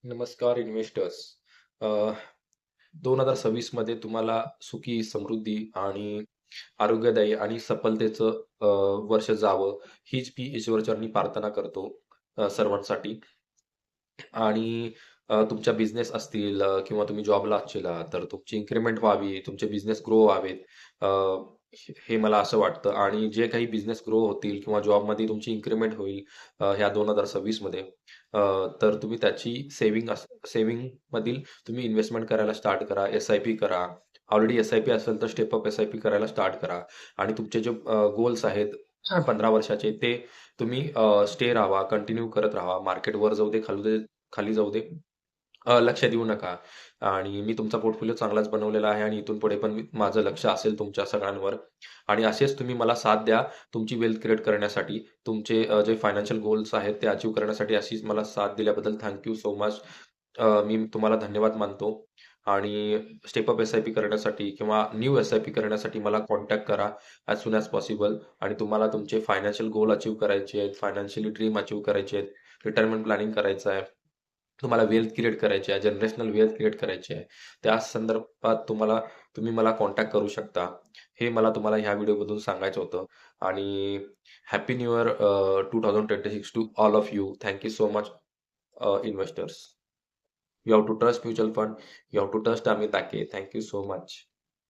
नमस्कार इन्व्हेस्टर्स. अ, 2026 मध्ये तुम्हाला सुखी, समृद्धी आणि आरोग्यदायी आणि सफलतेचं वर्ष जावं, हीच मी ईश्वरचरणी प्रार्थना करतो सर्वांसाठी. आणि तुमच्या बिझनेस असतील किंवा तुम्ही जॉबला असशिला, तर तुमची इन्क्रिमेंट व्हावी, तुमचे बिझनेस ग्रो व्हावेत. अ, हे मला असं वाटतं आणि जे काही बिझनेस ग्रो होतील किंवा जॉबमध्ये तुमची इन्क्रिमेंट होईल ह्या 2026 मध्ये, तर तुम्ही त्याची सेव्हिंग मधील तुम्ही इन्व्हेस्टमेंट करायला स्टार्ट करा. एस-आय-पी करा. ऑलरेडी एस-आय-पी असेल तर स्टेप अप एस-आय-पी करायला स्टार्ट करा. आणि तुमचे जे गोल्स आहेत 15 वर्षाचे, ते तुम्ही स्टे राहावा, कंटिन्यू करत राहावा. मार्केट वर जाऊ दे, खाली जाऊ दे, लक्ष देऊ नका. आणि मी तुमचा पोर्टफोलिओ चांगलाच बनवलेला आहे आणि इथून पुढे पण माझं लक्ष असेल तुमच्या सगळ्यांवर. आणि असेच तुम्ही मला साथ द्या तुमची वेल्थ क्रिएट करण्यासाठी. तुमचे जे फायनान्शियल गोल्स आहेत ते अचीव्ह करण्यासाठी अशीच मला साथ दिल्याबद्दल थँक यू सो मच. मी तुम्हाला धन्यवाद मानतो. आणि स्टेप अप एस-आय-पी करण्यासाठी किंवा न्यू एस-आय-पी करण्यासाठी मला कॉन्टॅक्ट करा ॲज सून ॲज पॉसिबल. आणि तुम्हाला तुमचे फायनान्शियल गोल अचीव्ह करायचे आहेत, फायनान्शियली ड्रीम अचीव्ह करायचे आहेत, रिटायरमेंट प्लॅनिंग करायचं आहे, तुम्हाला वेल्थ क्रिएट करायची आहे, जनरेशनल वेल्थ क्रिएट करायची आहे, त्या संदर्भात तुम्ही मला कॉन्टॅक्ट करू शकता. हे मला तुम्हाला ह्या व्हिडिओमधून सांगायचं होतं. आणि happy new year 2026 to all of you. Thank you so much investors. You have to trust mutual fund. You have to trust Amit Ake. Thank you so much.